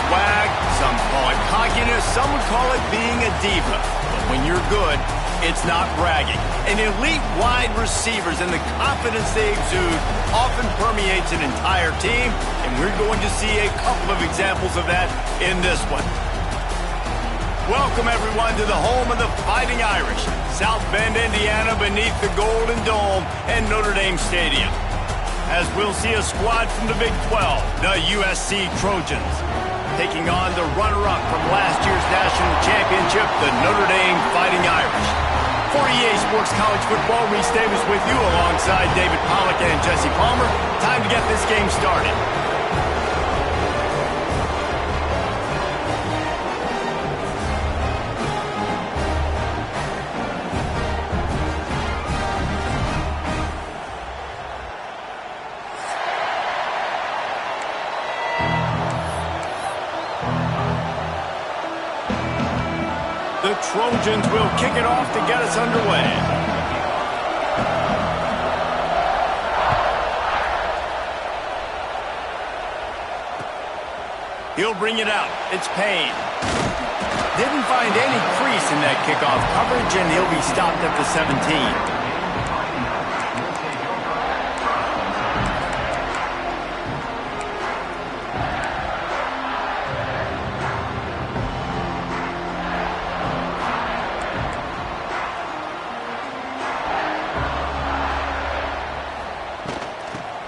swag, some call it cockiness, some would call it being a diva. But when you're good, it's not bragging. And elite wide receivers and the confidence they exude often permeates an entire team, and we're going to see a couple of examples of that in this one. Welcome, everyone, to the home of the Fighting Irish, South Bend, Indiana, beneath the Golden Dome and Notre Dame Stadium. As we'll see a squad from the Big 12, the USC Trojans, taking on the runner-up from last year's national championship, the Notre Dame Fighting Irish. For EA Sports College Football, Reese Davis with you alongside David Pollack and Jesse Palmer. Time to get this game started. The Trojans will kick it off to get us underway. He'll bring it out. It's Payne. Didn't find any crease in that kickoff coverage, and he'll be stopped at the 17.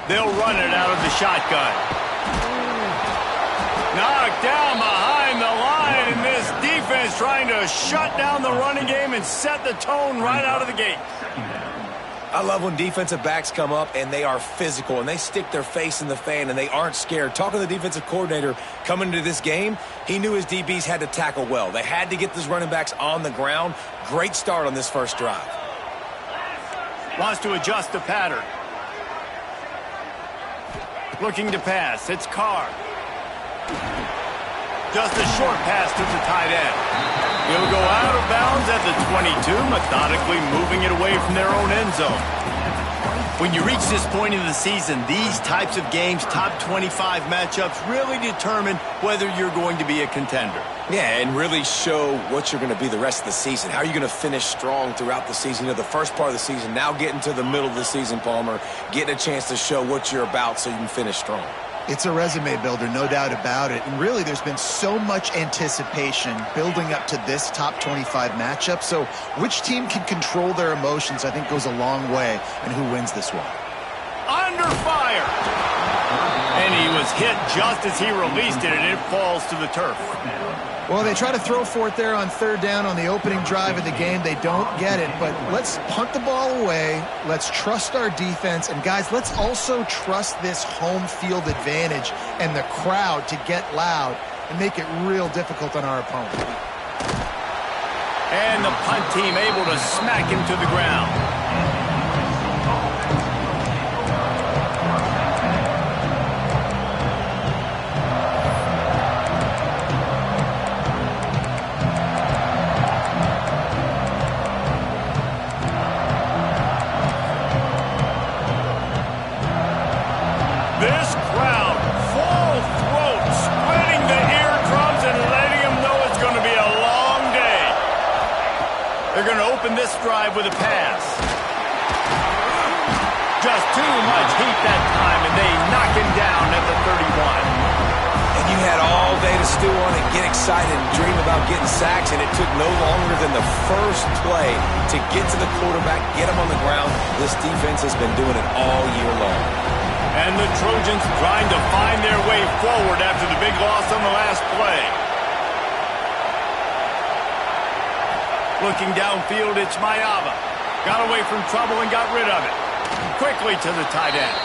They'll run it out of the shotgun. Knocked down behind the line, and this defense trying to shut down the running game and set the tone right out of the gate. I love when defensive backs come up and they are physical and they stick their face in the fan and they aren't scared. Talking to the defensive coordinator coming into this game, he knew his DBs had to tackle well. They had to get those running backs on the ground. Great start on this first drive. Wants to adjust the pattern. Looking to pass. It's Carr. Just a short pass to the tight end. He'll go out of bounds at the 22, methodically moving it away from their own end zone. When you reach this point in the season, these types of games, top 25 matchups, really determine whether you're going to be a contender. Yeah, and really show what you're going to be the rest of the season. How are you going to finish strong throughout the season? You know, the first part of the season, now getting to the middle of the season, Palmer, getting a chance to show what you're about so you can finish strong. It's a resume builder, no doubt about it. And really, there's been so much anticipation building up to this top 25 matchup. So which team can control their emotions, I think, goes a long way in who wins this one. Under fire! And he was hit just as he released it, and it falls to the turf. Well, they try to throw for it there on third down on the opening drive of the game. They don't get it, but let's punt the ball away. Let's trust our defense. And, guys, let's also trust this home field advantage and the crowd to get loud and make it real difficult on our opponent. And the punt team able to smack him to the ground. This crowd, full throat, splitting the eardrums and letting them know it's going to be a long day. They're going to open this drive with a pass. Just too much heat that time, and they knock him down at the 31. And you had all day to stew on it, get excited, and dream about getting sacks, and it took no longer than the first play to get to the quarterback, get him on the ground. This defense has been doing it all year long. And the Trojans trying to find their way forward after the big loss on the last play. Looking downfield, it's Mayava. Got away from trouble and got rid of it. Quickly to the tight end.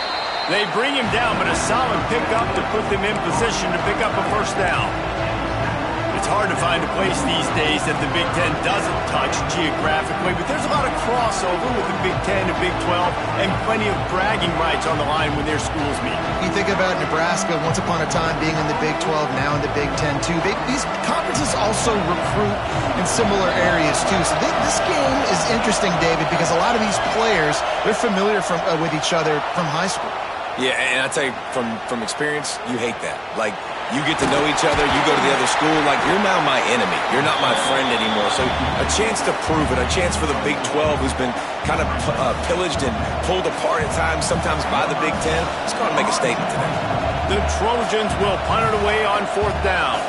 They bring him down, but a solid pickup to put them in position to pick up a first down. It's hard to find a place these days that the Big Ten doesn't touch geographically, but there's a lot of crossover with the Big Ten and Big 12 and plenty of bragging rights on the line when their schools meet. You think about Nebraska, once upon a time being in the Big 12, now in the Big 10 too. These conferences also recruit in similar areas too. So this game is interesting, David, because a lot of these players, they're familiar with each other from high school. Yeah, and I tell you, from experience, you hate that. Like, You get to know each other. You go to the other school. Like, you're now my enemy. You're not my friend anymore. So a chance to prove it, a chance for the Big 12, who's been kind of pillaged and pulled apart at times, sometimes by the Big 10. It's going to make a statement today. The Trojans will punt it away on 4th down.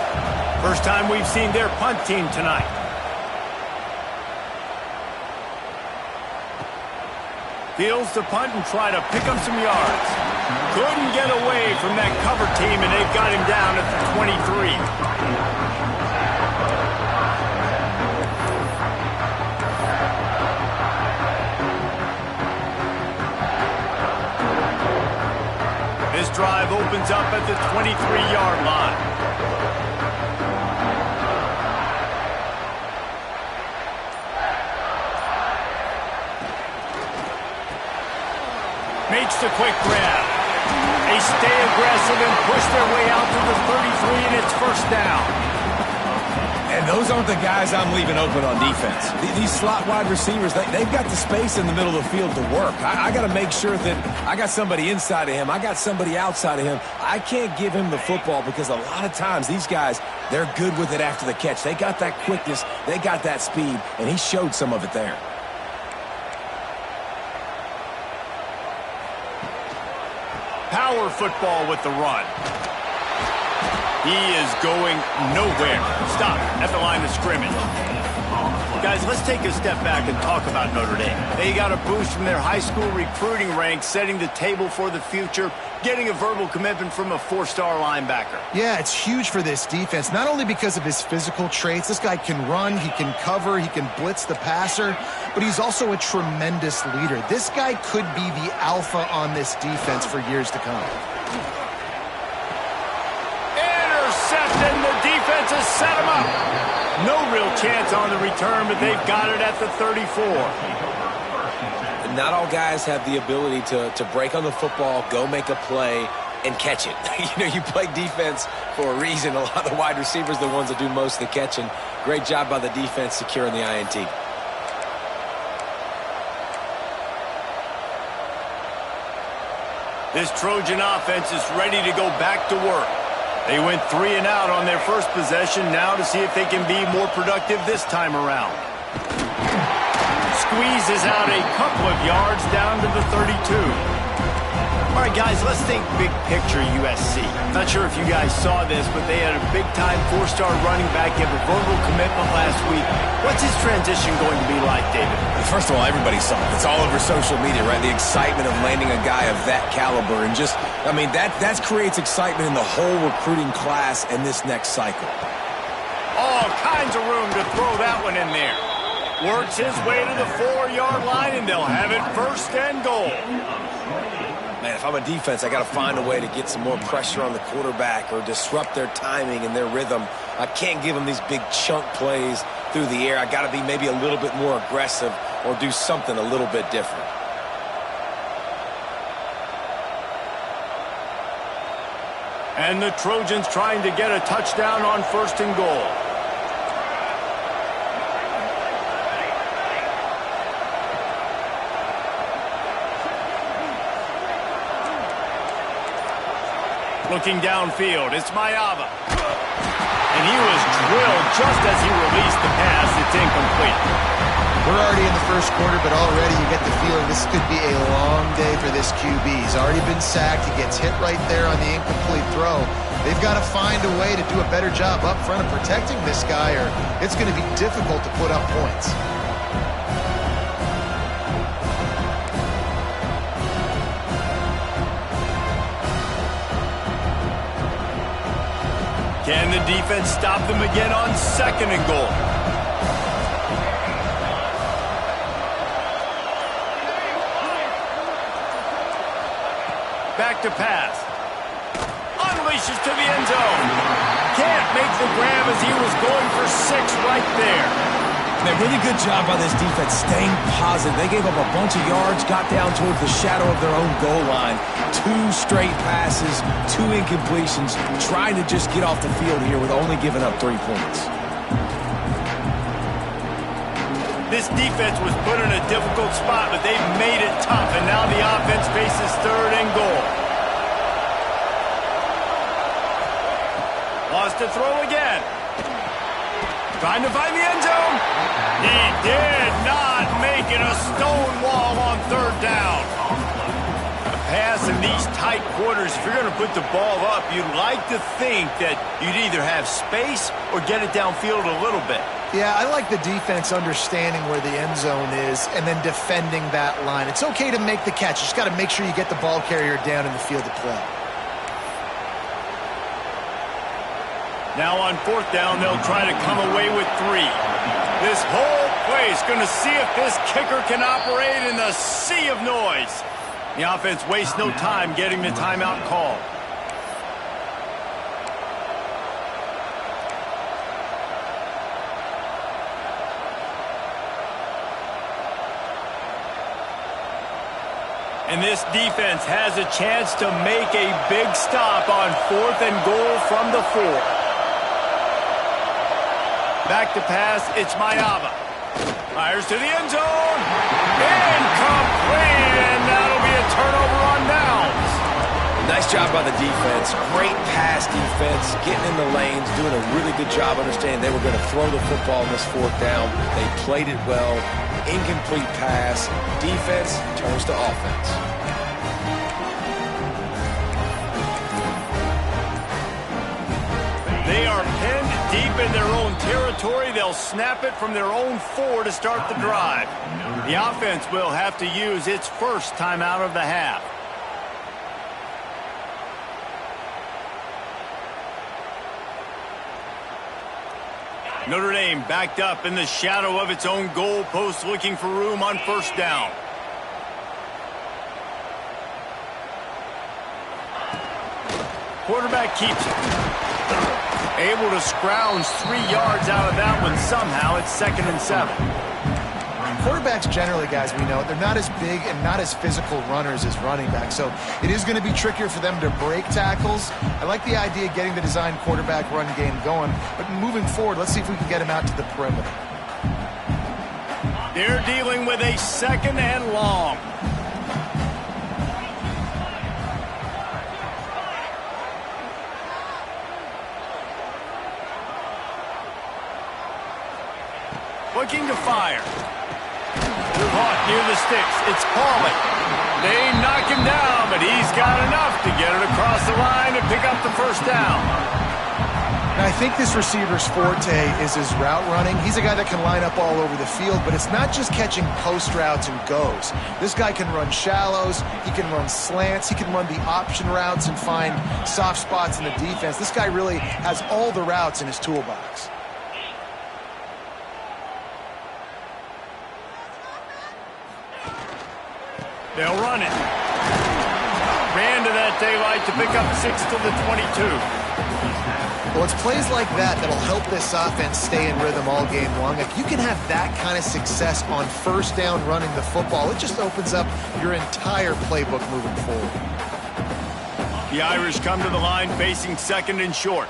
First time we've seen their punt team tonight. Fields to punt and try to pick up some yards. Couldn't get away from that cover team, and they've got him down at the 23. This drive opens up at the 23-yard line. Makes the quick grab. They stay aggressive and push their way out to the 33, and it's first down. And those aren't the guys I'm leaving open on defense. These slot wide receivers, they've got the space in the middle of the field to work. I got to make sure that I got somebody inside of him. I got somebody outside of him. I can't give him the football because a lot of times these guys, they're good with it after the catch. They got that quickness. They got that speed, and he showed some of it there. Power football with the run. He is going nowhere. Stop at the line of scrimmage. Guys, let's take a step back and talk about Notre Dame. They got a boost from their high school recruiting ranks, setting the table for the future, getting a verbal commitment from a 4-star linebacker. Yeah, it's huge for this defense, not only because of his physical traits. This guy can run, he can cover, he can blitz the passer, but he's also a tremendous leader. This guy could be the alpha on this defense for years to come. Intercepted, the defense has set him up. No real chance on the return, but they've got it at the 34. Not all guys have the ability to break on the football, go make a play, and catch it. You play defense for a reason. A lot of the wide receivers are the ones that do most of the catching. Great job by the defense securing the INT. This Trojan offense is ready to go back to work. They went 3 and out on their first possession, now to see if they can be more productive this time around. Squeezes out a couple of yards down to the 32. All right, guys, let's think big picture USC. Not sure if you guys saw this, but they had a big-time 4-star running back give a verbal commitment last week. What's his transition going to be like, David? First of all, everybody saw it. It's all over social media, right? The excitement of landing a guy of that caliber. And just, I mean, that creates excitement in the whole recruiting class in this next cycle. All kinds of room to throw that one in there. Works his way to the 4-yard line, and they'll have it first and goal. Man, if I'm a defense, I got to find a way to get some more pressure on the quarterback or disrupt their timing and their rhythm. I can't give them these big chunk plays through the air. I got to be maybe a little bit more aggressive or do something a little bit different. And the Trojans trying to get a touchdown on first and goal. Looking downfield, it's Mayava. And he was drilled just as he released the pass. It's incomplete. We're already in the first quarter, but already you get the feeling this could be a long day for this QB. He's already been sacked. He gets hit right there on the incomplete throw. They've got to find a way to do a better job up front of protecting this guy, or it's going to be difficult to put up points. Can the defense stop them again on second and goal? Back to pass. Unleashes to the end zone. Can't make the grab as he was going for 6 right there. Man, really good job by this defense staying positive. They gave up a bunch of yards, got down towards the shadow of their own goal line. 2 straight passes, 2 incompletions, trying to just get off the field here with only giving up 3 points. This defense was put in a difficult spot, but they've made it tough, and now the offense faces third and goal. Wants to throw again. Trying to find the end zone. He did not make it a stone wall on third down. A pass in these tight quarters, if you're going to put the ball up, you'd like to think that you'd either have space or get it downfield a little bit. Yeah, I like the defense understanding where the end zone is and then defending that line. It's okay to make the catch. You just got to make sure you get the ball carrier down in the field of play. Now on fourth down, they'll try to come away with 3. This whole place going to see if this kicker can operate in the sea of noise. The offense wastes no time getting the timeout called. And this defense has a chance to make a big stop on 4th and goal from the 4. Back to pass, it's Mayava. Fires to the end zone. Incomplete, and that'll be a turnover on downs. Nice job by the defense. Great pass defense, getting in the lanes, doing a really good job understanding they were going to throw the football on this 4th down. They played it well. Incomplete pass. Defense turns to offense. They are pinned deep in their own territory. They'll snap it from their own 4 to start the drive. The offense will have to use its first timeout of the half. Notre Dame backed up in the shadow of its own goal post, looking for room on first down. Quarterback keeps it. Able to scrounge 3 yards out of that one somehow. It's 2nd and 7. Quarterbacks generally, guys, we know, they're not as big and not as physical runners as running backs, so it is going to be trickier for them to break tackles. I like the idea of getting the design quarterback run game going, but moving forward, let's see if we can get him out to the perimeter. They're dealing with a 2nd and long. Looking to fire. Caught near the sticks. It's Pauly. They knock him down, but he's got enough to get it across the line and pick up the first down. Now, I think this receiver's forte is his route running. He's a guy that can line up all over the field, but it's not just catching post routes and goes. This guy can run shallows. He can run slants. He can run the option routes and find soft spots in the defense. This guy really has all the routes in his toolbox. They'll run it. Ran to that daylight to pick up 6 to the 22. Well, it's plays like that that'll help this offense stay in rhythm all game long. If you can have that kind of success on first down running the football, it just opens up your entire playbook moving forward. The Irish come to the line facing 2nd and short.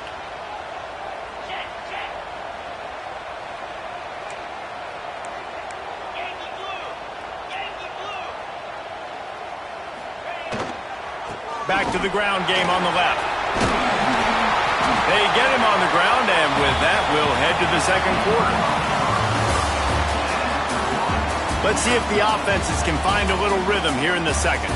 Back to the ground game on the left. They get him on the ground, and with that, we'll head to the 2nd quarter. Let's see if the offenses can find a little rhythm here in the 2nd.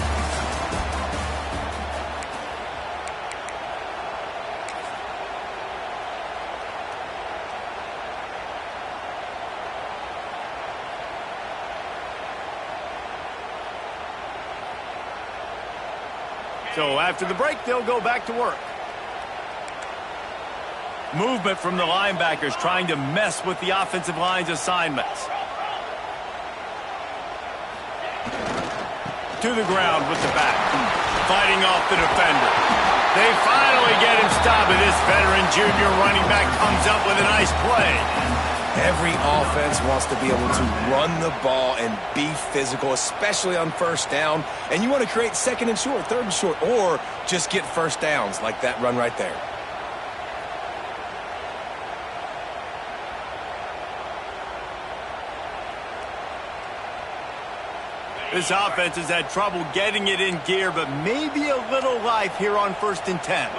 So after the break, they'll go back to work. Movement from the linebackers trying to mess with the offensive line's assignments. To the ground with the back. Fighting off the defender. They finally get him stopped, and this veteran junior running back comes up with a nice play. Every offense wants to be able to run the ball and be physical, especially on first down. And you want to create 2nd and short, 3rd and short, or just get first downs like that run right there. This offense has had trouble getting it in gear, but maybe a little life here on 1st and 10.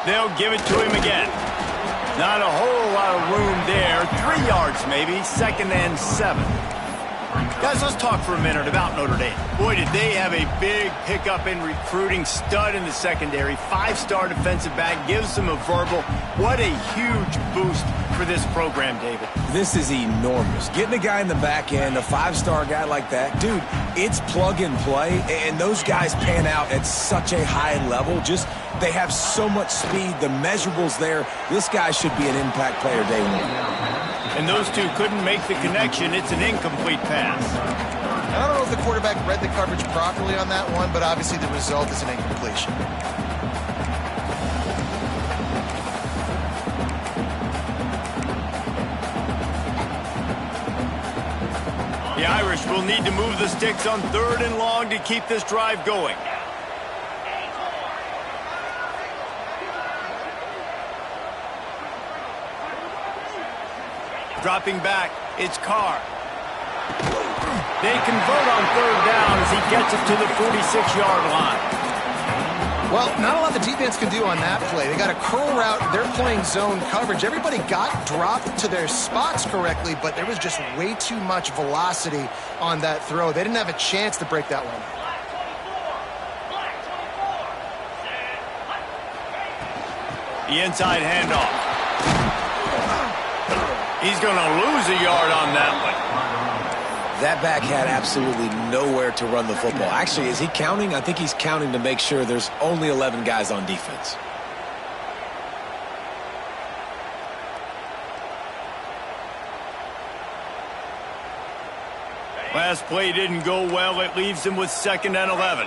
They'll give it to him again. Not a whole lot of room there. 3 yards maybe, 2nd and 7. Guys, let's talk for a minute about Notre Dame. Boy, did they have a big pickup in recruiting. Stud in the secondary. 5-star defensive back. Gives them a verbal. What a huge boost for this program, David. This is enormous. Getting a guy in the back end, a 5-star guy like that, dude, it's plug and play, and those guys pan out at such a high level. Just, they have so much speed. The measurables there. This guy should be an impact player day one. And those two couldn't make the connection. It's an incomplete pass. I don't know if the quarterback read the coverage properly on that one, but obviously the result is an incompletion. The Irish will need to move the sticks on 3rd and long to keep this drive going. Dropping back, it's Carr. They convert on 3rd down as he gets it to the 46-yard line. Well, not a lot the defense can do on that play. They got a curl route. They're playing zone coverage. Everybody got dropped to their spots correctly, but there was just way too much velocity on that throw. They didn't have a chance to break that one. The inside handoff. He's going to lose a yard on that one. That back had absolutely nowhere to run the football. Actually, is he counting? I think he's counting to make sure there's only 11 guys on defense. Last play didn't go well. It leaves him with 2nd and 11.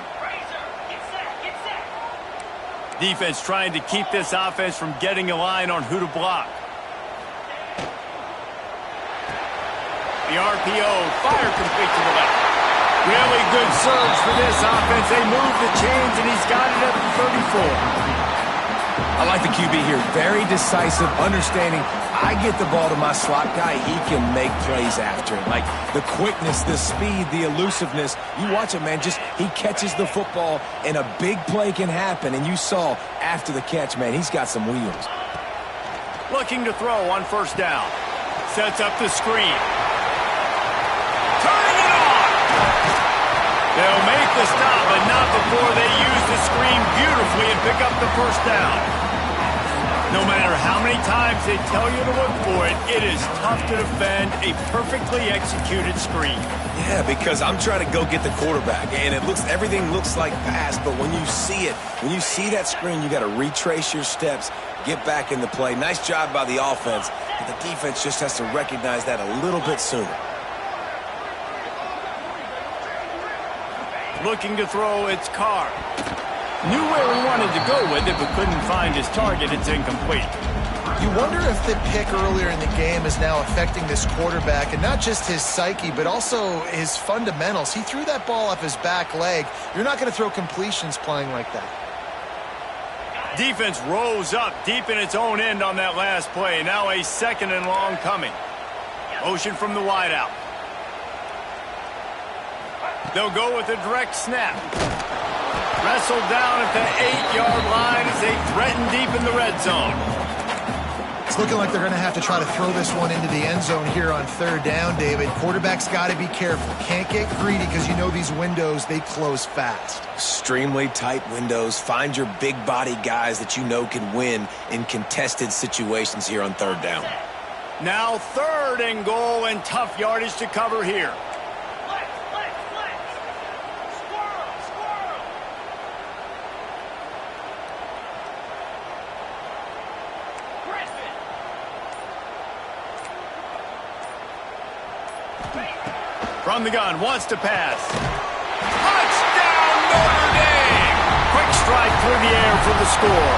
Defense trying to keep this offense from getting a line on who to block. The RPO, fire complete to the left. Really good surge for this offense. They move the chains, and he's got it at the 34. I like the QB here. Very decisive, understanding. I get the ball to my slot guy, he can make plays after it. Like the quickness, the speed, the elusiveness. You watch it, man. Just he catches the football, and a big play can happen. And you saw after the catch, man, he's got some wheels. Looking to throw on 1st down. Sets up the screen. They'll make the stop, but not before they use the screen beautifully and pick up the 1st down. No matter how many times they tell you to look for it, it is tough to defend a perfectly executed screen. Yeah, because I'm trying to go get the quarterback, and everything looks like pass, but when you see it, when you see that screen, you got to retrace your steps, get back in the play. Nice job by the offense, but the defense just has to recognize that a little bit sooner. Looking to throw, it's Carr. Knew where he wanted to go with it, but couldn't find his target. It's incomplete. You wonder if the pick earlier in the game is now affecting this quarterback, and not just his psyche, but also his fundamentals. He threw that ball off his back leg. You're not going to throw completions playing like that. Defense rose up deep in its own end on that last play. Now a 2nd and long coming. Motion from the wideout. They'll go with a direct snap. Wrestled down at the 8-yard line as they threaten deep in the red zone. It's looking like they're going to have to try to throw this one into the end zone here on 3rd down, David. Quarterback's got to be careful. Can't get greedy because you know these windows, they close fast. Extremely tight windows. Find your big body guys that you know can win in contested situations here on 3rd down. Now 3rd and goal, and tough yardage to cover here. From the gun, wants to pass. Touchdown, Notre Dame! Quick strike through the air for the score.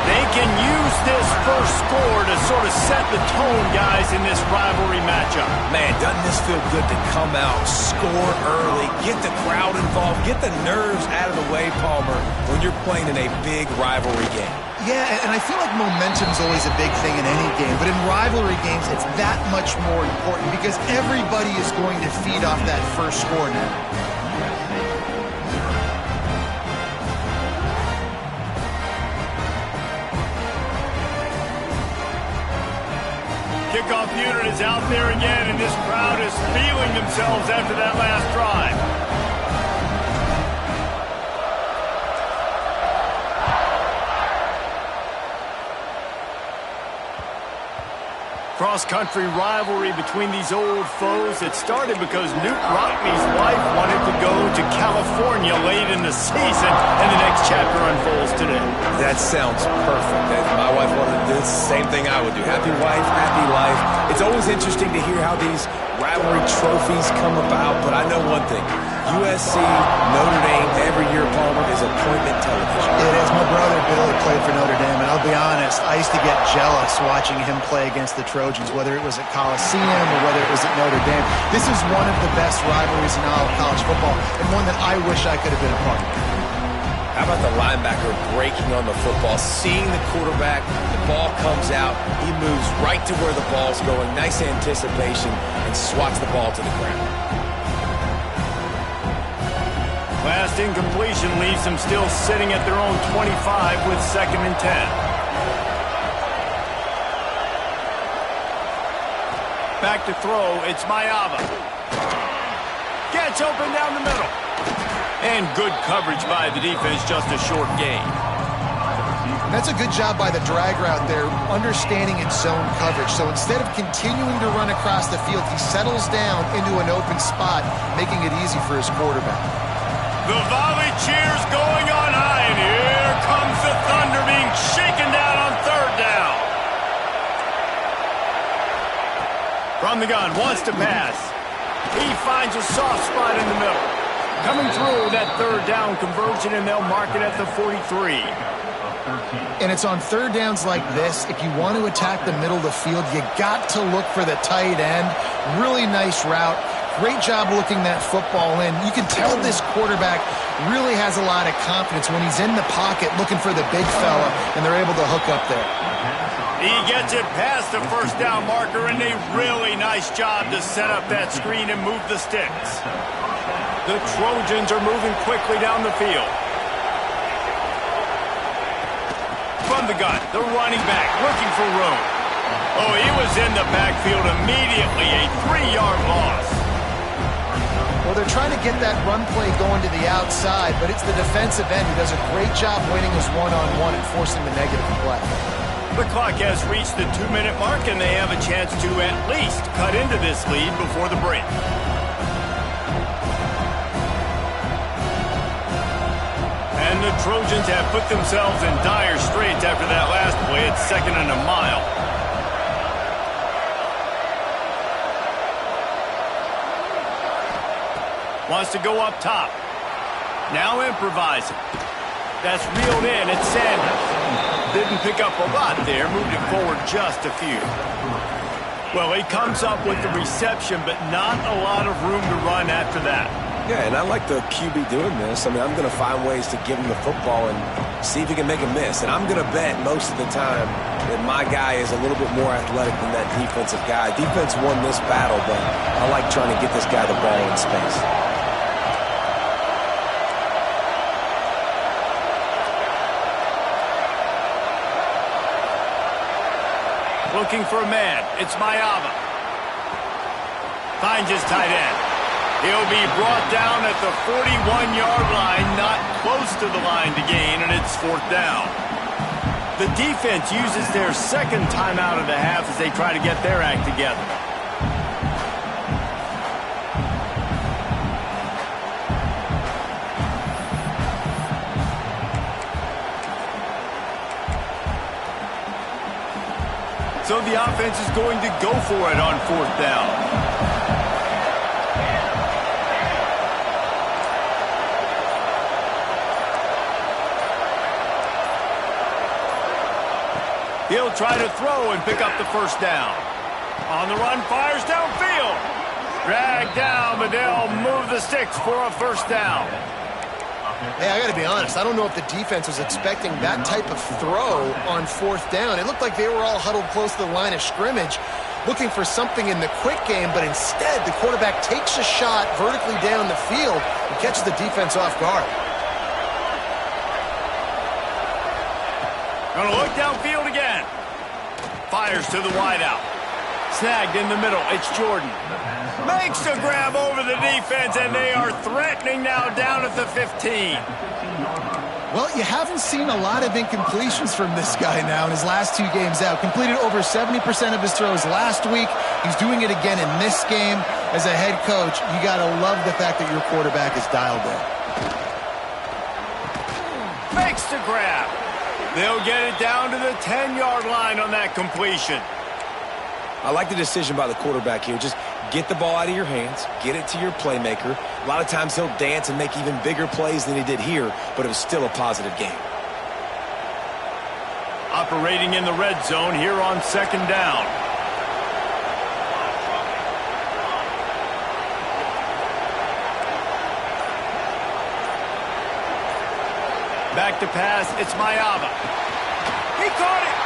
They can use this first score to sort of set the tone, guys, in this rivalry matchup. Man, doesn't this feel good to come out, score early, get the crowd involved, get the nerves out of the way, Palmer, when you're playing in a big rivalry game. Yeah, and I feel like momentum's always a big thing in any game, but in rivalry games, it's that much more important because everybody is going to feed off that first score now. kickoff unit is out there again, and this crowd is feeling themselves after that last drive. Cross-country rivalry between these old foes. It started because Newt Rockne's wife wanted to go to California late in the season, and the next chapter unfolds today. That sounds perfect. If my wife wanted to do the same thing I would do. Happy wife, happy life. It's always interesting to hear how these rivalry trophies come about, but I know one thing. USC, Notre Dame, every year, Palmer, is appointment television. It is. My brother Billy played for Notre Dame, and I'll be honest, I used to get jealous watching him play against the Trojans, whether it was at Coliseum or whether it was at Notre Dame. This is one of the best rivalries in all of college football, and one that I wish I could have been a part of. How about the linebacker breaking on the football, seeing the quarterback, the ball comes out, he moves right to where the ball's going, nice anticipation, and swats the ball to the ground. Last incompletion leaves them still sitting at their own 25 with 2nd and 10. Back to throw, it's Mayava. Gets open down the middle. And good coverage by the defense, just a short gain. That's a good job by the drag route there, understanding its zone coverage. So instead of continuing to run across the field, he settles down into an open spot, making it easy for his quarterback. The volley cheers going on high, and here comes the Thunder being shaken down on 3rd down. From the gun, wants to pass. He finds a soft spot in the middle. Coming through that 3rd down conversion, and they'll mark it at the 43. And it's on 3rd downs like this, if you want to attack the middle of the field, you got to look for the tight end. Really nice route. Great job looking that football in. You can tell this quarterback really has a lot of confidence when he's in the pocket looking for the big fella, and they're able to hook up there. He gets it past the 1st down marker, and a really nice job to set up that screen and move the sticks. The Trojans are moving quickly down the field. From the gun, the running back looking for room. Oh, he was in the backfield immediately, a 3-yard loss. Well, they're trying to get that run play going to the outside, but it's the defensive end who does a great job winning his one-on-one and forcing the negative play. The clock has reached the 2-minute mark, and they have a chance to at least cut into this lead before the break. And the Trojans have put themselves in dire straits after that last play at 2nd and a mile. Wants to go up top. Now improvising. That's reeled in. It's Sanders. Didn't pick up a lot there. Moved it forward just a few. Well, he comes up with the reception, but not a lot of room to run after that. Yeah, and I like the QB doing this. I mean, I'm going to find ways to give him the football and see if he can make a miss. And I'm going to bet most of the time that my guy is a little bit more athletic than that defensive guy. Defense won this battle, but I like trying to get this guy the ball in space. Looking for a man. It's Mayava. Finds his tight end. He'll be brought down at the 41-yard line, not close to the line to gain, and it's 4th down. The defense uses their 2nd timeout of the half as they try to get their act together. So the offense is going to go for it on 4th down. He'll try to throw and pick up the 1st down. On the run, fires downfield. Dragged down, but they'll move the sticks for a 1st down. Hey, I got to be honest. I don't know if the defense was expecting that type of throw on 4th down. It looked like they were all huddled close to the line of scrimmage, looking for something in the quick game, but instead the quarterback takes a shot vertically down the field and catches the defense off guard. Gonna look downfield again. Fires to the wideout. Snagged in the middle. It's Jordan. Makes a grab over the defense, and they are threatening now down at the 15. Well, you haven't seen a lot of incompletions from this guy now in his last 2 games out. Completed over 70% of his throws last week. He's doing it again in this game. As a head coach, you got to love the fact that your quarterback is dialed in. Makes the grab. They'll get it down to the 10-yard line on that completion. I like the decision by the quarterback here. Just get the ball out of your hands, get it to your playmaker. A lot of times he'll dance and make even bigger plays than he did here, but it was still a positive game. Operating in the red zone here on 2nd down. Back to pass, it's Mayava. He caught it,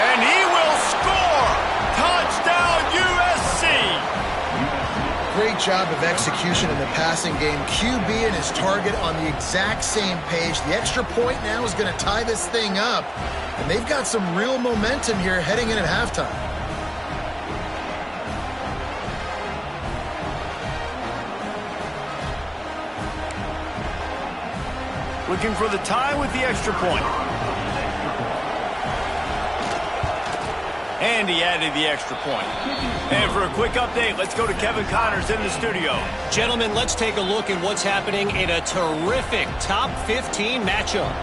and he will score! Touchdown, USC! Great job of execution in the passing game. QB and his target on the exact same page. The extra point now is going to tie this thing up. And they've got some real momentum here heading in at halftime. Looking for the tie with the extra point. And he added the extra point. And for a quick update, let's go to Kevin Connors in the studio. Gentlemen, let's take a look at what's happening in a terrific top 15 matchup.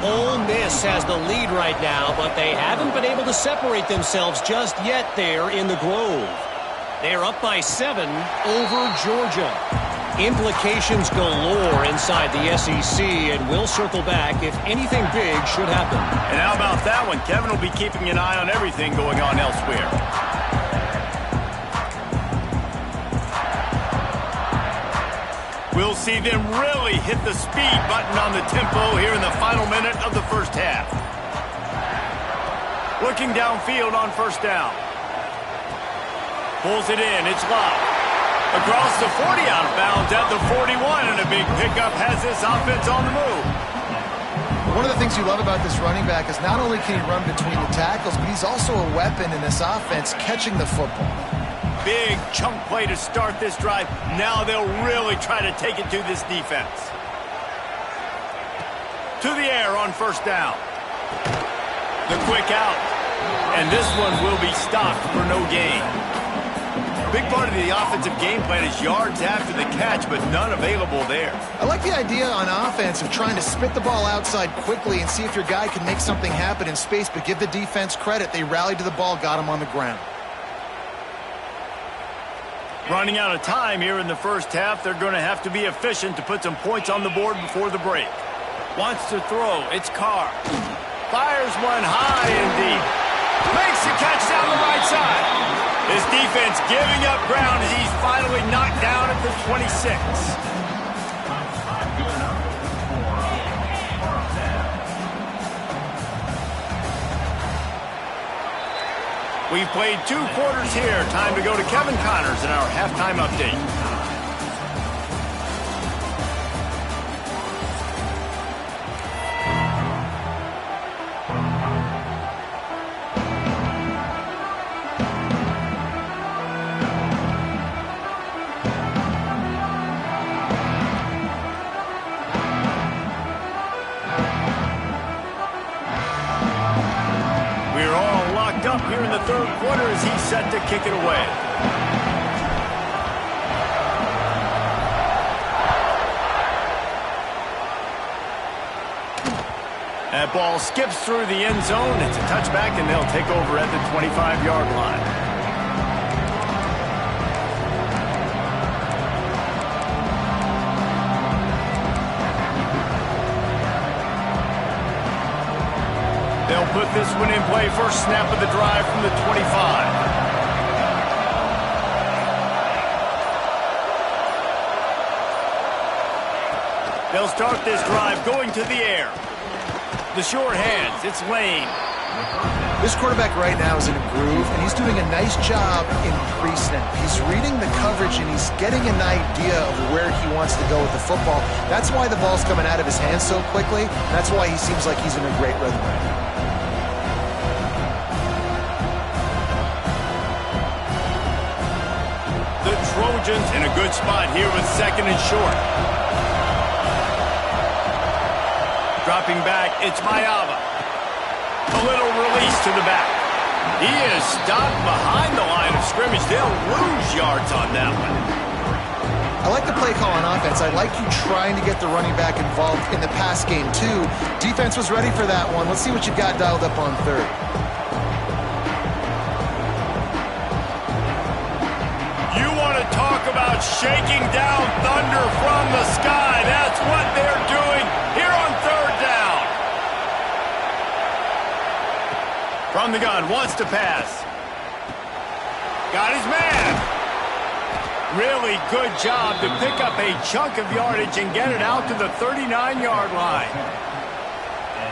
Ole Miss has the lead right now, but they haven't been able to separate themselves just yet there in the Grove. They're up by 7 over Georgia. Implications galore inside the SEC, and we'll circle back if anything big should happen. And how about that one? Kevin will be keeping an eye on everything going on elsewhere. We'll see them really hit the speed button on the tempo here in the final minute of the first half. Looking downfield on 1st down. Pulls it in, it's Love. Across the 40, out of bounds at the 41, and a big pickup has this offense on the move. One of the things you love about this running back is not only can he run between the tackles, but he's also a weapon in this offense catching the football. Big chunk play to start this drive. Now they'll really try to take it to this defense. To the air on 1st down. The quick out. And this one will be stopped for no gain. Big part of the offensive game plan is yards after the catch, but none available there. I like the idea on offense of trying to spit the ball outside quickly and see if your guy can make something happen in space, but give the defense credit. They rallied to the ball, got him on the ground. Running out of time here in the first half, they're going to have to be efficient to put some points on the board before the break. Wants to throw, it's Carr. Fires one high and deep. Makes the catch down the right side. His defense giving up ground as he's finally knocked down at the 26. We've played 2 quarters here. Time to go to Kevin Connors in our halftime update. Here in the 3rd quarter as he's set to kick it away. That ball skips through the end zone. It's a touchback, and they'll take over at the 25-yard line. They'll put this one in play. First snap of the drive from the 25. They'll start this drive going to the air. The short hands, it's Lane. This quarterback right now is in a groove, and he's doing a nice job in pre-snap. He's reading the coverage, and he's getting an idea of where he wants to go with the football. That's why the ball's coming out of his hands so quickly. That's why he seems like he's in a great rhythm right now. Trojans in a good spot here with second and short. Dropping back, it's Mayava. A little release to the back. He is stopped behind the line of scrimmage. They'll lose yards on that one. I like the play call on offense. I like you trying to get the running back involved in the pass game, too. Defense was ready for that one. Let's see what you've got dialed up on third. You want to talk about shaking down thunder from the sky. That's what they're doing here on third down. From the gun, wants to pass. Got his man. Really good job to pick up a chunk of yardage and get it out to the 39-yard line.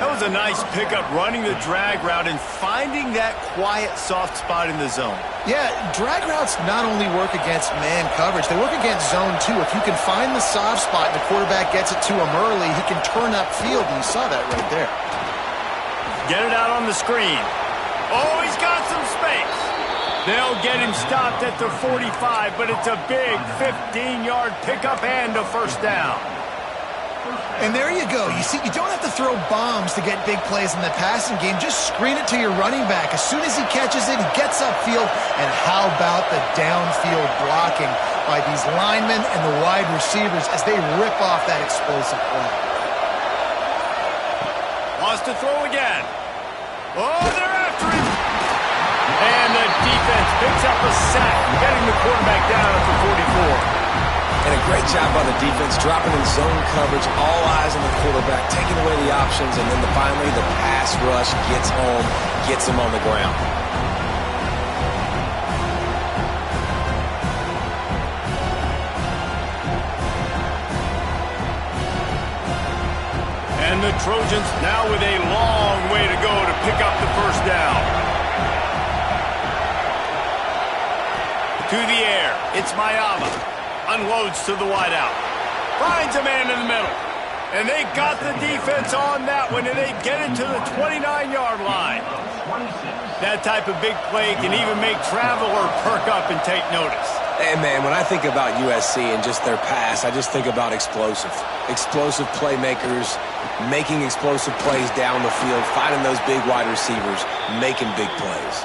That was a nice pickup, running the drag route and finding that quiet, soft spot in the zone. Yeah, drag routes not only work against man coverage, they work against zone too. If you can find the soft spot and the quarterback gets it to him early, he can turn upfield, and you saw that right there. Get it out on the screen. Oh, he's got some space. They'll get him stopped at the 45, but it's a big 15-yard pickup and a first down. And there you go. You see, you don't have to throw bombs to get big plays in the passing game. Just screen it to your running back. As soon as he catches it, he gets upfield. And how about the downfield blocking by these linemen and the wide receivers as they rip off that explosive play? Wants to throw again. Oh, they're after him. And the defense picks up a sack, getting the quarterback down at the 44. And a great job by the defense, dropping in zone coverage, all eyes on the quarterback, taking away the options, and then finally the pass rush gets home, gets him on the ground. And the Trojans now with a long way to go to pick up the first down. To the air, it's Mayava. Unloads to the wideout. Finds a man in the middle. And they got the defense on that one, and they get it to the 29-yard line. That type of big play can even make traveler perk up and take notice. Hey, man, when I think about USC and just their pass, I just think about explosive. Explosive playmakers, making explosive plays down the field, finding those big wide receivers, making big plays.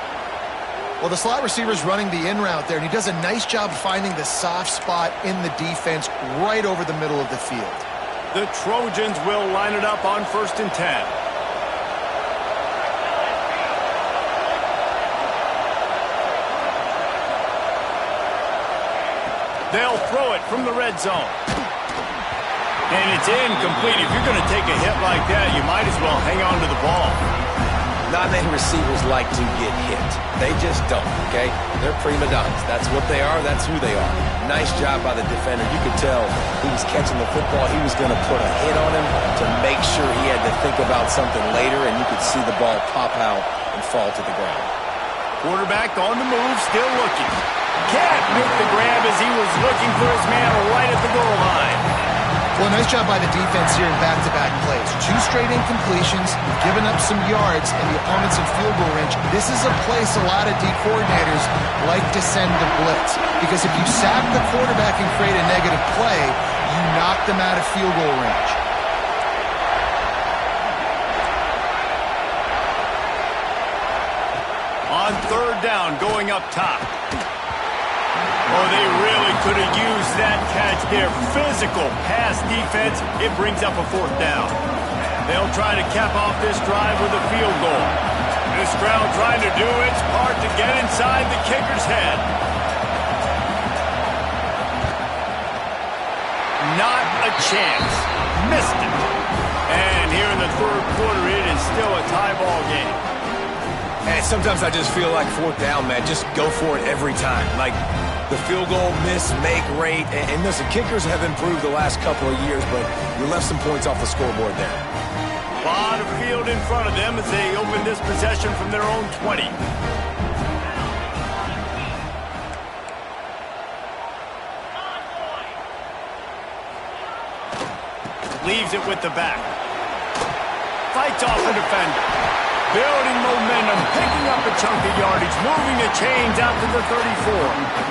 Well, the slot receiver's running the in route there, and he does a nice job finding the soft spot in the defense right over the middle of the field. The Trojans will line it up on 1st and 10. They'll throw it from the red zone. And it's incomplete. If you're going to take a hit like that, you might as well hang on to the ball. Not many receivers like to get hit. They just don't, okay? They're prima donnas. That's what they are. That's who they are. Nice job by the defender. You could tell he was catching the football. He was going to put a hit on him to make sure he had to think about something later, and you could see the ball pop out and fall to the ground. Quarterback on the move, still looking. Can't make the grab as he was looking for his man right at the goal line. Well, nice job by the defense here in back-to-back plays. 2 straight incompletions, given up some yards, and the opponent's in field goal range. This is a place a lot of D coordinators like to send the blitz, because if you sack the quarterback and create a negative play, you knock them out of field goal range. On 3rd down, going up top. Oh, they really could have used that catch there. Physical pass defense. It brings up a 4th down. They'll try to cap off this drive with a field goal. This crowd trying to do its part to get inside the kicker's head. Not a chance. Missed it. And here in the 3rd quarter, it is still a tie ball game. And sometimes I just feel like 4th down, man. Just go for it every time. Like, the field goal miss, make rate. And listen, kickers have improved the last couple of years, but you left some points off the scoreboard there. A lot of field in front of them as they open this possession from their own 20. Leaves it with the back. Fights off the defender. Building momentum, picking up a chunk of yardage, moving the chains out to the 34.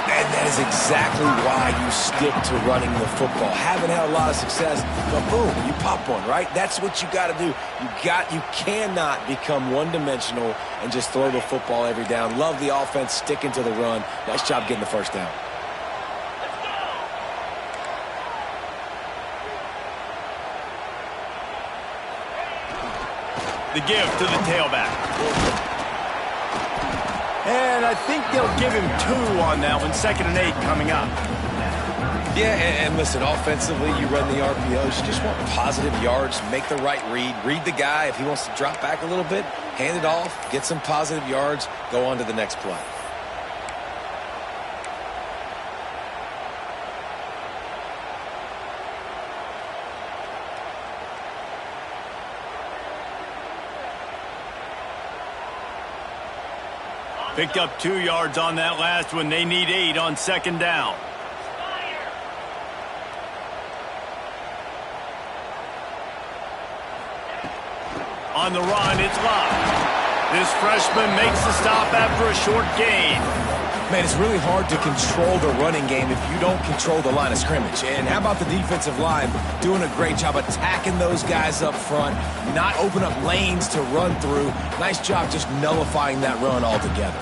And That is exactly why you stick to running the football. Haven't had a lot of success, but boom, you pop one, right? That's what you got to do. You cannot become one-dimensional and just throw the football every down. Love the offense, sticking to the run. Nice job getting the first down. The give to the tailback. And I think they'll give him 2 on that one. 2nd and 8 coming up. Yeah, and listen, offensively, you run the RPOs. You just want positive yards, make the right read the guy. If he wants to drop back a little bit, hand it off, get some positive yards, go on to the next play. Picked up 2 yards on that last one. They need 8 on 2nd down. On the run, it's Love. This freshman makes the stop after a short gain. Man, it's really hard to control the running game if you don't control the line of scrimmage. And how about the defensive line doing a great job attacking those guys up front, not open up lanes to run through. Nice job just nullifying that run altogether.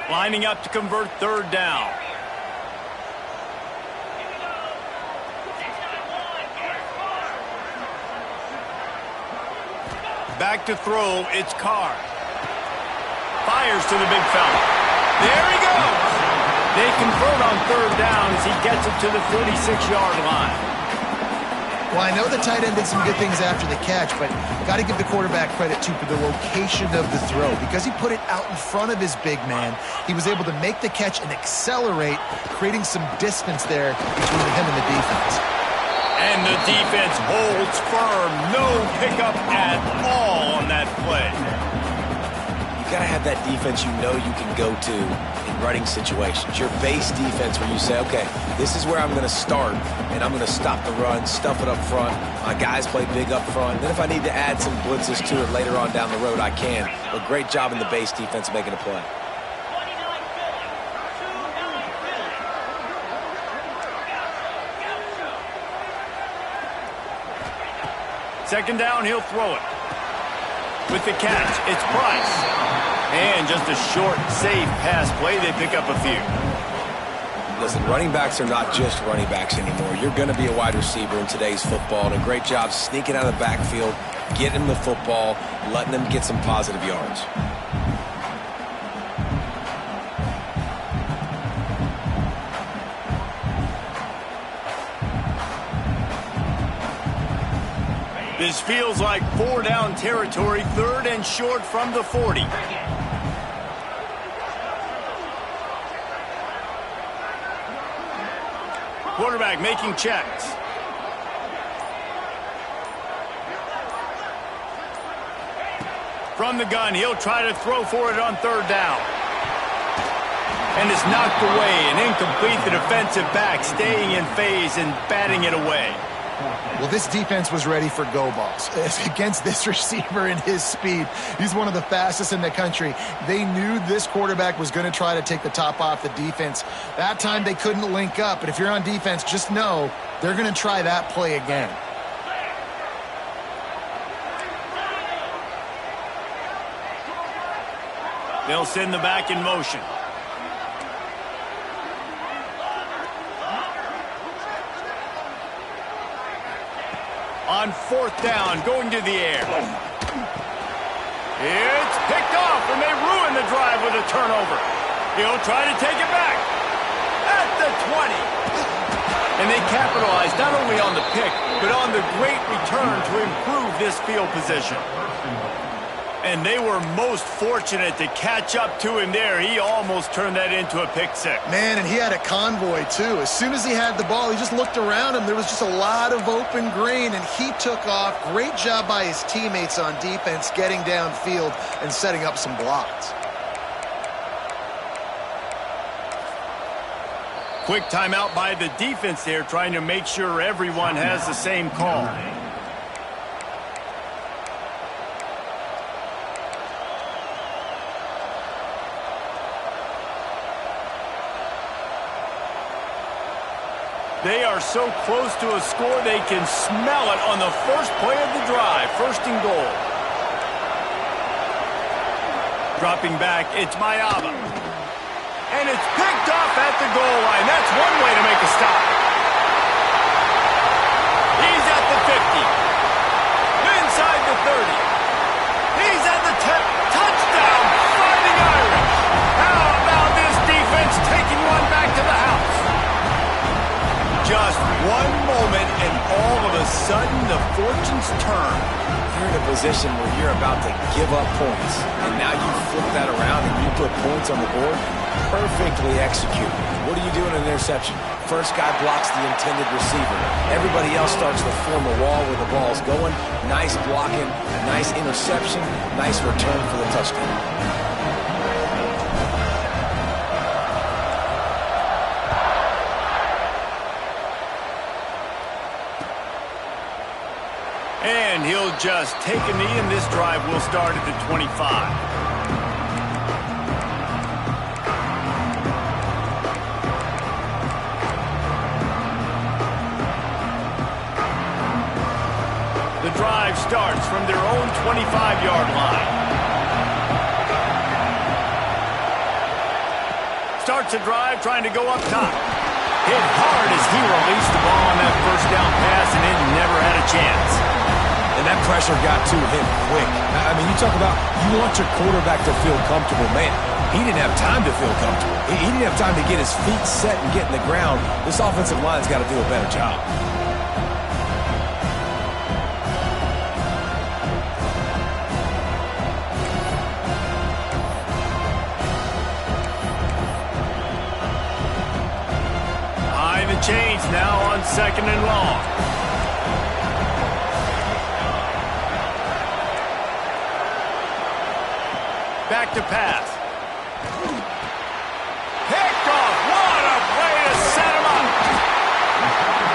Lining up to convert 3rd down. Back to throw, it's Carr. Fires to the big fella. There he goes! They convert on 3rd down as he gets it to the 36-yard line. Well, I know the tight end did some good things after the catch, but got to give the quarterback credit, too, for the location of the throw. Because he put it out in front of his big man, he was able to make the catch and accelerate, creating some distance there between him and the defense. And the defense holds firm. No pickup at all on that play. You got to have that defense you know you can go to in running situations. Your base defense where you say, okay, this is where I'm going to start, and I'm going to stop the run, stuff it up front. My guys play big up front. Then if I need to add some blitzes to it later on down the road, I can. But great job in the base defense making a play. Second down, he'll throw it. With the catch, it's Price. And just a short, safe pass play. They pick up a few. Listen, running backs are not just running backs anymore. You're going to be a wide receiver in today's football. And a great job sneaking out of the backfield, getting the football, letting them get some positive yards. This feels like 4-down territory, 3rd and short from the 40. Quarterback making checks. From the gun, he'll try to throw for it on 3rd down. And it's knocked away and incomplete. The defensive back staying in phase and batting it away. Well, this defense was ready for go balls. Against this receiver and his speed, he's one of the fastest in the country. They knew this quarterback was going to try to take the top off the defense. That time they couldn't link up, but if you're on defense, just know they're going to try that play again. They'll send the back in motion. On 4th down, going to the air. It's picked off, and they ruin the drive with a turnover. He'll try to take it back. At the 20. And they capitalize not only on the pick, but on the great return to improve this field position. And they were most fortunate to catch up to him there. He almost turned that into a pick six. Man, and he had a convoy, too. As soon as he had the ball, he just looked around him. There was just a lot of open green, and he took off. Great job by his teammates on defense, getting downfield and setting up some blocks. Quick timeout by the defense there, trying to make sure everyone has the same call. They are so close to a score, they can smell it on the first play of the drive. First and goal. Dropping back, it's Mayaba. And it's picked off at the goal line. That's one way to make a stop. He's at the 50. Inside the 30. He's at the 10. Touchdown, Fighting Irish. How about this defense taking one back to the house? Just one moment, and all of a sudden, the fortunes turn. You're in a position where you're about to give up points, and now you flip that around and you put points on the board. Perfectly executed. What do you do in an interception? First guy blocks the intended receiver. Everybody else starts to form a wall where the ball's going. Nice blocking, nice interception, nice return for the touchdown. And he'll just take a knee, and this drive will start at the 25. The drive starts from their own 25-yard line. Starts a drive trying to go up top. Hit hard as he released the ball on that first down pass, and it never had a chance. And that pressure got to him quick. I mean, you talk about you want your quarterback to feel comfortable. Man, he didn't have time to feel comfortable. He didn't have time to get his feet set and get in the ground. This offensive line's got to do a better job. Behind the chains now on 2nd and long. Back to pass. Picked off. What a play to set him up.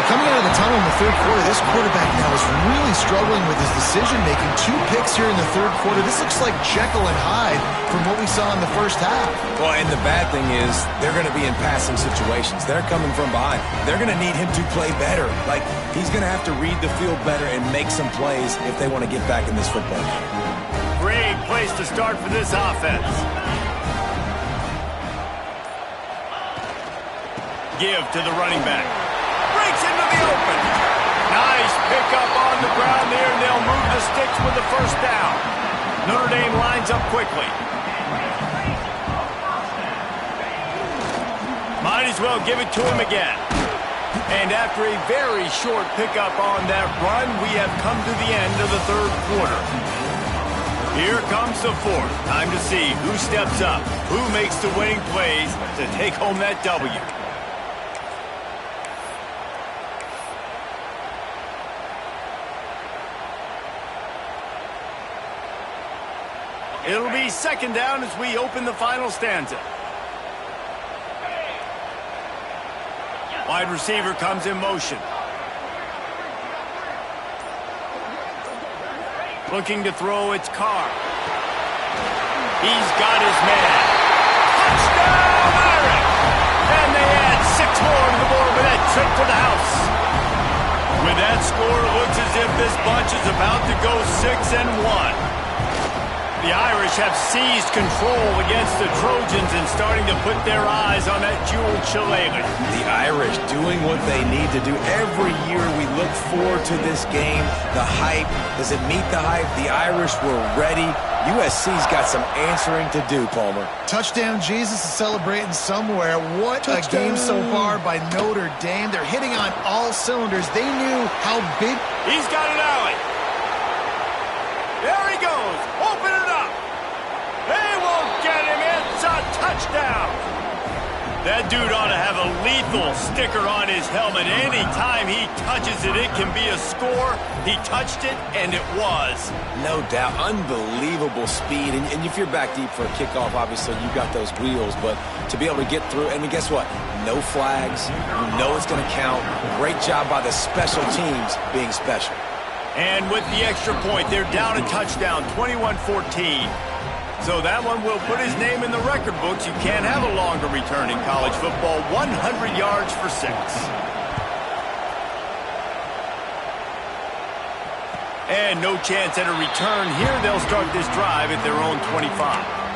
Coming out of the tunnel in the third quarter, this quarterback now is really struggling with his decision-making. 2 picks here in the third quarter. This looks like Jekyll and Hyde from what we saw in the first half. Well, and the bad thing is they're going to be in passing situations. They're coming from behind. They're going to need him to play better. Like, he's going to have to read the field better and make some plays if they want to get back in this football game. Great place to start for this offense. Give to the running back. Breaks into the open. Nice pickup on the ground there, and they'll move the sticks with the first down. Notre Dame lines up quickly. Might as well give it to him again. And after a very short pickup on that run, we have come to the end of the third quarter. Here comes the fourth. Time to see who steps up, who makes the winning plays to take home that W. It'll be 2nd down as we open the final stanza. Wide receiver comes in motion. Looking to throw, it's Carr. He's got his man. Touchdown, Irish! And they add 6 more to the board with that trip to the house. With that score, it looks as if this bunch is about to go 6-1. The Irish have seized control against the Trojans and starting to put their eyes on that jeweled shillelagh. The Irish doing what they need to do. Every year we look forward to this game. The hype, does it meet the hype? The Irish were ready. USC's got some answering to do, Palmer. Touchdown Jesus is celebrating somewhere. What a game so far by Notre Dame. They're hitting on all cylinders. They knew how big. He's got an alley. There he goes. Open it up. They won't get him. It's a touchdown. That dude ought to have a lethal sticker on his helmet. Anytime he touches it, it can be a score. He touched it, and it was. No doubt. Unbelievable speed. And if you're back deep for a kickoff, obviously you've got those wheels. But to be able to get through, and guess what? No flags. You know it's going to count. Great job by the special teams being special. And with the extra point, they're down a touchdown, 21-14. So that one will put his name in the record books. You can't have a longer return in college football. 100 yards for 6. And no chance at a return here. They'll start this drive at their own 25.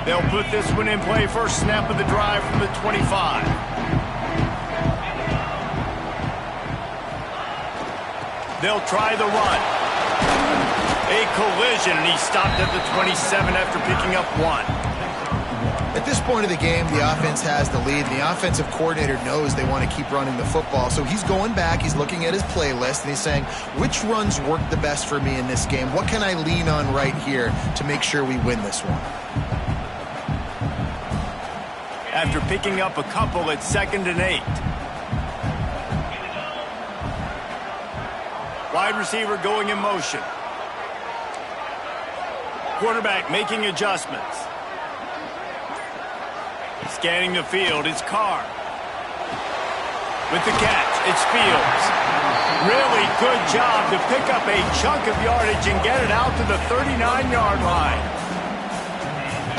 They'll put this one in play. First snap of the drive from the 25. They'll try the run. A collision, and he stopped at the 27 after picking up 1. At this point of the game, the offense has the lead. And the offensive coordinator knows they want to keep running the football. So he's going back, he's looking at his playlist, and he's saying, which runs work the best for me in this game? What can I lean on right here to make sure we win this one? After picking up a couple at 2nd and 8. Wide receiver going in motion. Quarterback making adjustments. Scanning the field, it's Carr. With the catch, it's Fields. Really good job to pick up a chunk of yardage and get it out to the 39-yard line.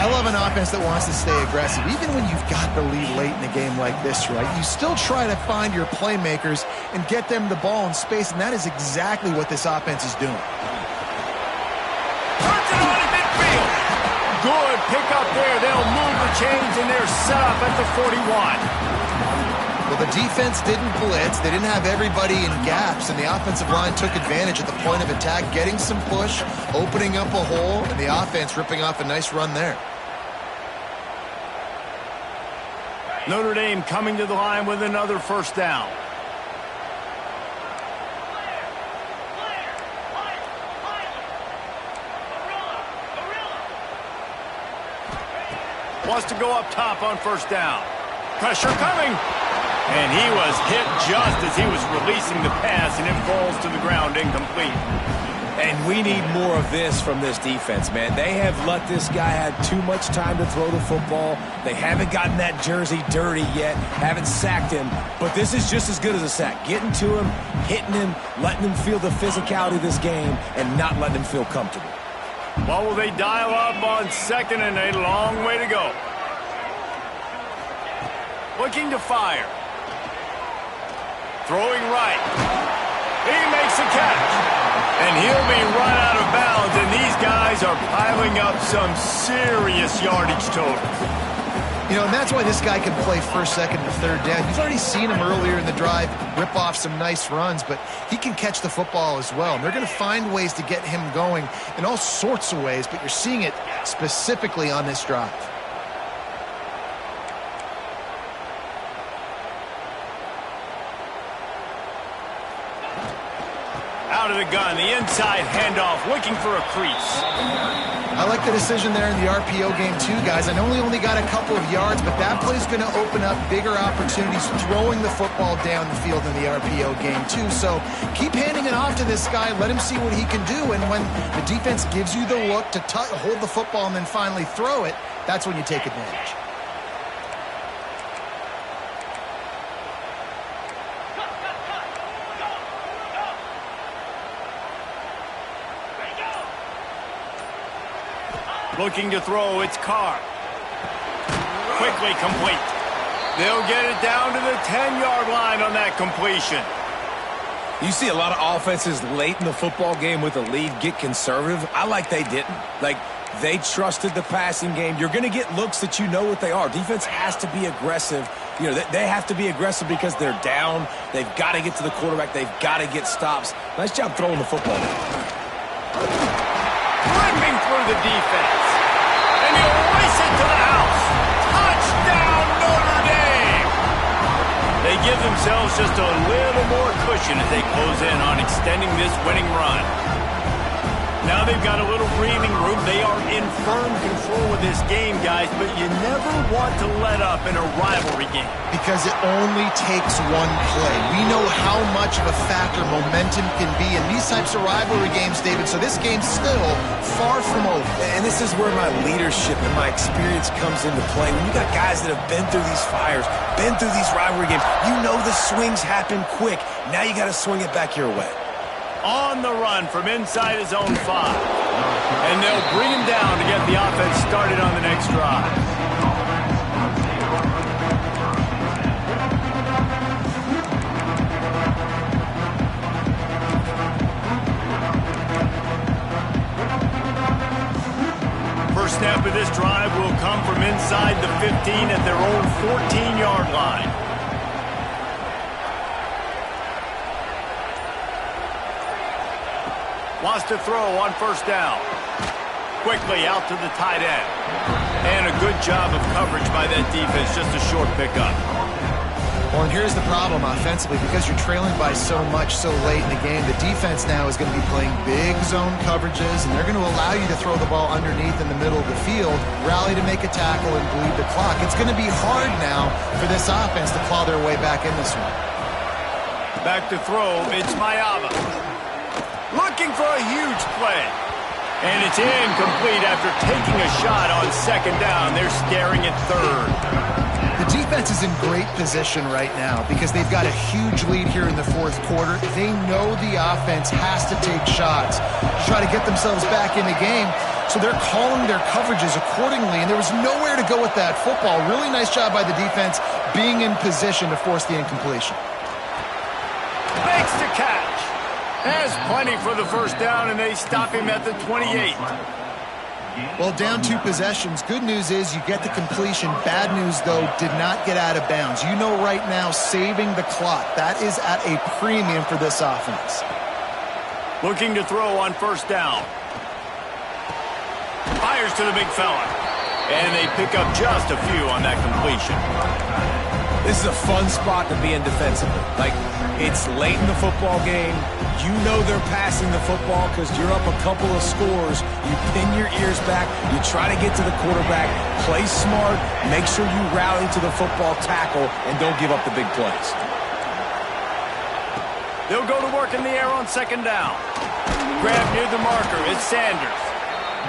I love an offense that wants to stay aggressive. Even when you've got the lead late in a game like this, right, you still try to find your playmakers and get them the ball in space, and that is exactly what this offense is doing. Turns it on in midfield. Good pick up there. They'll move the chains, and they're set up at the 41. Well, the defense didn't blitz. They didn't have everybody in gaps, and the offensive line took advantage at the point of attack, getting some push, opening up a hole, and the offense ripping off a nice run there. Notre Dame coming to the line with another first down. Wants to go up top on first down. Pressure coming. And he was hit just as he was releasing the pass, and it falls to the ground incomplete. And we need more of this from this defense, man. They have let this guy have too much time to throw the football. They haven't gotten that jersey dirty yet, haven't sacked him. But this is just as good as a sack. Getting to him, hitting him, letting him feel the physicality of this game, and not letting him feel comfortable. What will they dial up on 2nd and 8? Long way to go. Looking to fire. Throwing right. He makes a catch. And he'll be run out of bounds, and these guys are piling up some serious yardage totals. You know, and that's why this guy can play first, second, and third down. You've already seen him earlier in the drive rip off some nice runs, but he can catch the football as well. And they're going to find ways to get him going in all sorts of ways, but you're seeing it specifically on this drive. Out of the gun, the inside handoff, looking for a crease. I like the decision there in the RPO game too, guys. I know he only got a couple of yards, but that play's going to open up bigger opportunities throwing the football down the field in the RPO game too. So keep handing it off to this guy. Let him see what he can do. And when the defense gives you the look to hold the football and then finally throw it, that's when you take advantage. Looking to throw, it's Carr. Quickly complete. They'll get it down to the 10-yard line on that completion. You see a lot of offenses late in the football game with a lead get conservative. I like they didn't. Like, they trusted the passing game. You're going to get looks that you know what they are. Defense has to be aggressive. You know, they have to be aggressive because they're down. They've got to get to the quarterback. They've got to get stops. Nice job throwing the football. Ripping through the defense. And he'll race it to the house. Touchdown, Notre Dame! They give themselves just a little more cushion as they close in on extending this winning run. Now they've got a little breathing room. They are in firm control of this game, guys, but you never want to let up in a rivalry game. Because it only takes one play. We know how much of a factor momentum can be in these types of rivalry games, David, so this game's still far from over. And this is where my leadership and my experience comes into play. When you got guys that have been through these fires, been through these rivalry games, you know the swings happen quick. Now you got to swing it back your way. On the run from inside his own 5. And they'll bring him down to get the offense started on the next drive. First snap of this drive will come from inside the 15 at their own 14-yard line. Wants to throw on first down. Quickly out to the tight end. And a good job of coverage by that defense. Just a short pickup. Well, and here's the problem offensively. Because you're trailing by so much so late in the game, the defense now is going to be playing big zone coverages, and they're going to allow you to throw the ball underneath in the middle of the field, rally to make a tackle, and bleed the clock. It's going to be hard now for this offense to claw their way back in this one. Back to throw. It's Mayava. Looking for a huge play. And it's incomplete after taking a shot on second down. They're staring at third. The defense is in great position right now because they've got a huge lead here in the fourth quarter. They know the offense has to take shots to try to get themselves back in the game. So they're calling their coverages accordingly, and there was nowhere to go with that football. Really nice job by the defense being in position to force the incompletion. Makes the catch. Has plenty for the first down, and they stop him at the 28. Well, down 2 possessions. Good news is you get the completion. Bad news, though, did not get out of bounds. You know right now, saving the clock. That is at a premium for this offense. Looking to throw on first down. Fires to the big fella. And they pick up just a few on that completion. This is a fun spot to be in defensively. Like, it's late in the football game. You know they're passing the football because you're up a couple of scores. You pin your ears back. You try to get to the quarterback. Play smart. Make sure you rally to the football, tackle, and don't give up the big plays. They'll go to work in the air on second down. Grab near the marker. It's Sanders.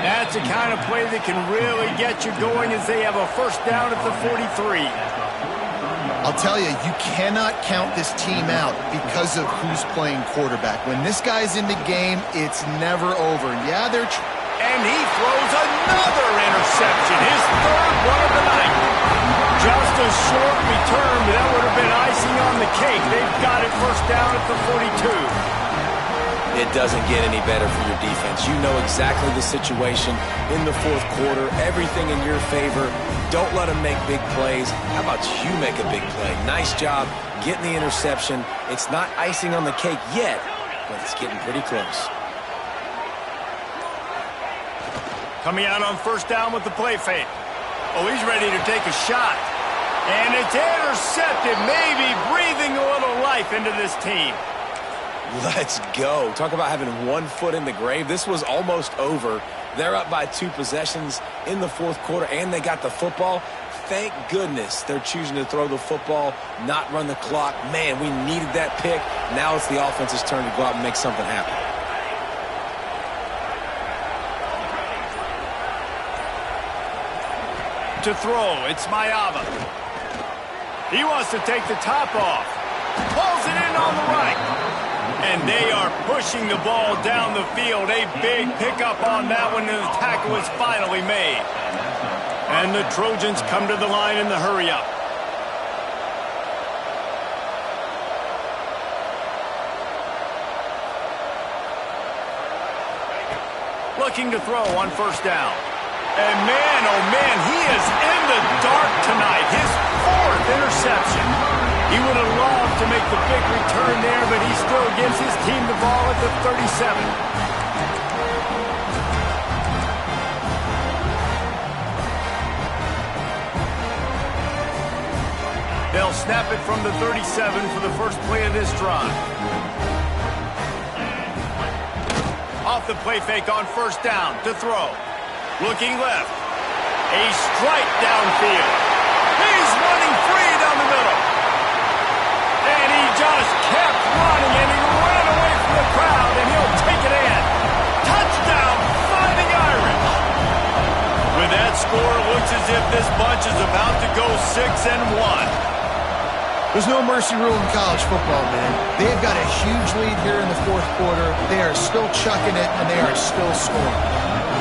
That's the kind of play that can really get you going as they have a first down at the 43. I'll tell you, you cannot count this team out because of who's playing quarterback. When this guy's in the game, it's never over. Yeah, and he throws another interception, his third one of the night. Just a short return, but that would have been icing on the cake. They've got it first down at the 42. It doesn't get any better for your defense. You know exactly the situation in the fourth quarter. Everything in your favor. Don't let them make big plays. How about you make a big play? Nice job getting the interception. It's not icing on the cake yet, but it's getting pretty close. Coming out on first down with the play fake. Oh, he's ready to take a shot. And it's intercepted, maybe breathing a little life into this team. Let's go. Talk about having one foot in the grave. This was almost over. They're up by 2 possessions in the fourth quarter, and they got the football. Thank goodness they're choosing to throw the football, not run the clock. Man, we needed that pick. Now it's the offense's turn to go out and make something happen. To throw, it's Mayava. He wants to take the top off. Pulls it in on the right. And they are pushing the ball down the field. A big pickup on that one, and the tackle is finally made. And the Trojans come to the line in the hurry-up. Looking to throw on first down. And man, oh man, he is in the dark tonight. His 4th interception. He would have loved to make the big return there, but he still gives his team the ball at the 37. They'll snap it from the 37 for the first play of this drive. Off the play fake on first down to throw. Looking left. A strike downfield. He's running free down the middle. And he just kept running, and he ran away from the crowd, and he'll take it in. Touchdown, Fighting Irish. With that score, it looks as if this bunch is about to go 6-1. There's no mercy rule in college football, man. They've got a huge lead here in the fourth quarter. They are still chucking it, and they are still scoring.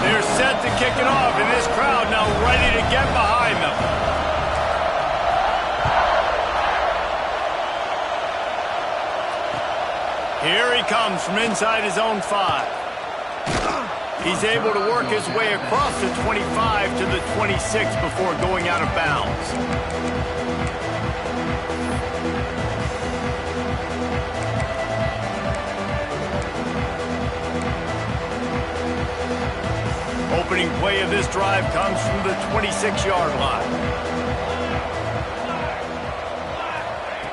They're set to kick it off, and this crowd now ready to get behind them. Here he comes from inside his own 5. He's able to work his way across the 25 to the 26 before going out of bounds. Opening play of this drive comes from the 26-yard line.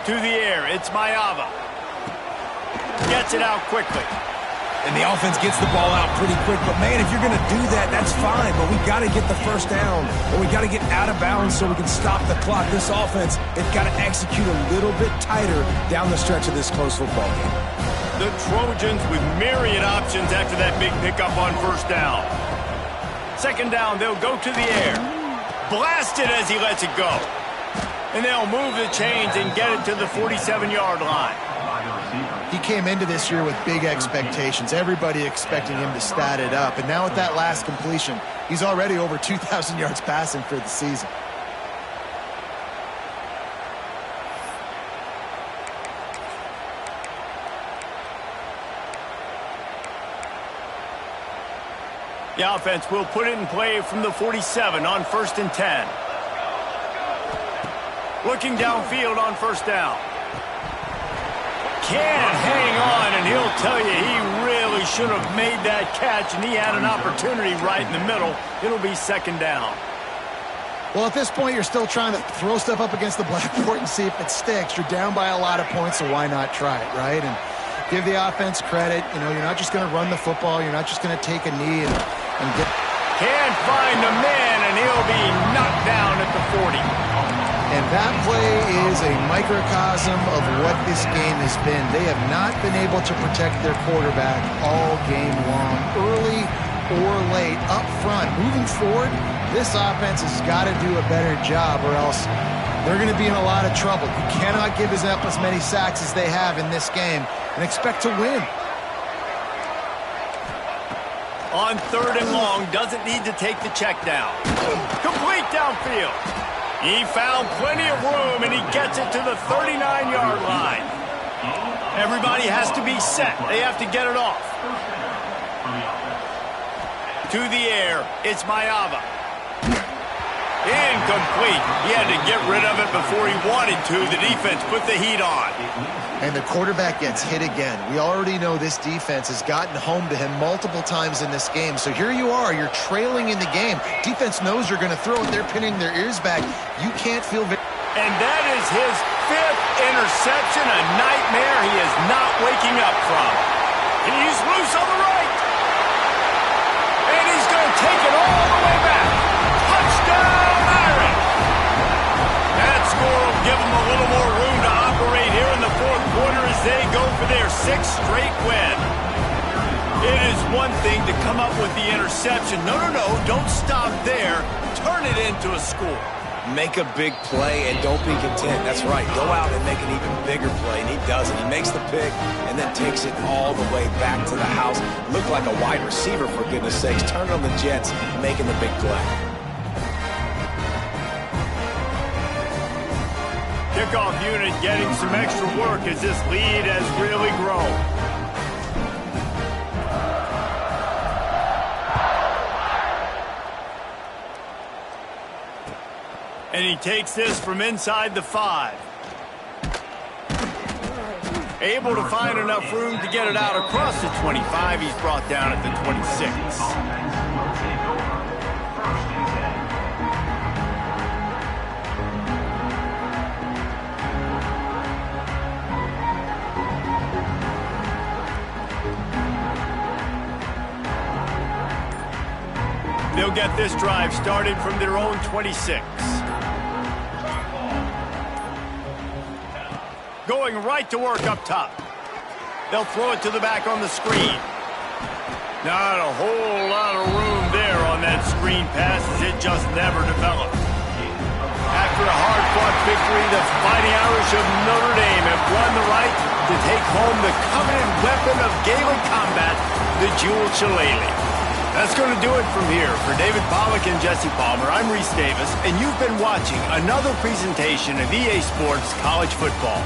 To the air, it's Mayava. Gets it out quickly. And the offense gets the ball out pretty quick. But, man, if you're going to do that, that's fine. But we got to get the first down, or we got to get out of bounds so we can stop the clock. This offense, they've got to execute a little bit tighter down the stretch of this close football game. The Trojans with myriad options after that big pickup on first down. Second down, they'll go to the air. Blasted as he lets it go. And they'll move the chains and get it to the 47-yard line. He came into this year with big expectations. Everybody expecting him to stat it up. And now with that last completion, he's already over 2,000 yards passing for the season. The offense will put it in play from the 47 on 1st and 10. Looking downfield on first down. Can't hang on, and he'll tell you he really should have made that catch, and he had an opportunity right in the middle. It'll be second down. Well, at this point, you're still trying to throw stuff up against the blackboard and see if it sticks. You're down by a lot of points, so why not try it, right? And give the offense credit. You know, you're not just going to run the football. You're not just going to take a knee and get... Can't find the man, and he'll be knocked down at the 40. And that play is a microcosm of what this game has been. They have not been able to protect their quarterback all game long, early or late, up front. Moving forward, this offense has got to do a better job, or else they're going to be in a lot of trouble. You cannot give as many sacks as they have in this game and expect to win. On 3rd and long, doesn't need to take the check down. Complete downfield. He found plenty of room, and he gets it to the 39-yard line. Everybody has to be set. They have to get it off. To the air, it's Mayava. Incomplete. He had to get rid of it before he wanted to. The defense put the heat on. And the quarterback gets hit again. We already know this defense has gotten home to him multiple times in this game. So here you are. You're trailing in the game. Defense knows you're going to throw it. They're pinning their ears back. You can't feel... And that is his 5th interception, a nightmare he is not waking up from. He's loose on the right. And he's going to take it all the way back. Touchdown, Irish. That score will give them a little more room to operate here in the fourth quarter as they go for their 6th straight win. It is one thing to come up with the interception. No, don't stop there. Turn it into a score. Make a big play and don't be content. That's right. Go out and make an even bigger play, and he does it. He makes the pick and then takes it all the way back to the house. Looked like a wide receiver, for goodness sakes. Turning on the Jets, making the big play. Kickoff unit getting some extra work as this lead has really grown. And he takes this from inside the 5. Able to find enough room to get it out across the 25. He's brought down at the 26. They'll get this drive started from their own 26. Going right to work up top. They'll throw it to the back on the screen. Not a whole lot of room there on that screen pass as it just never developed. After a a hard-fought victory, the Fighting Irish of Notre Dame have won the right to take home the coveted weapon of Gaelic combat, the Jewel Shillelagh. That's going to do it from here. For David Pollack and Jesse Palmer, I'm Reese Davis, and you've been watching another presentation of EA Sports College Football.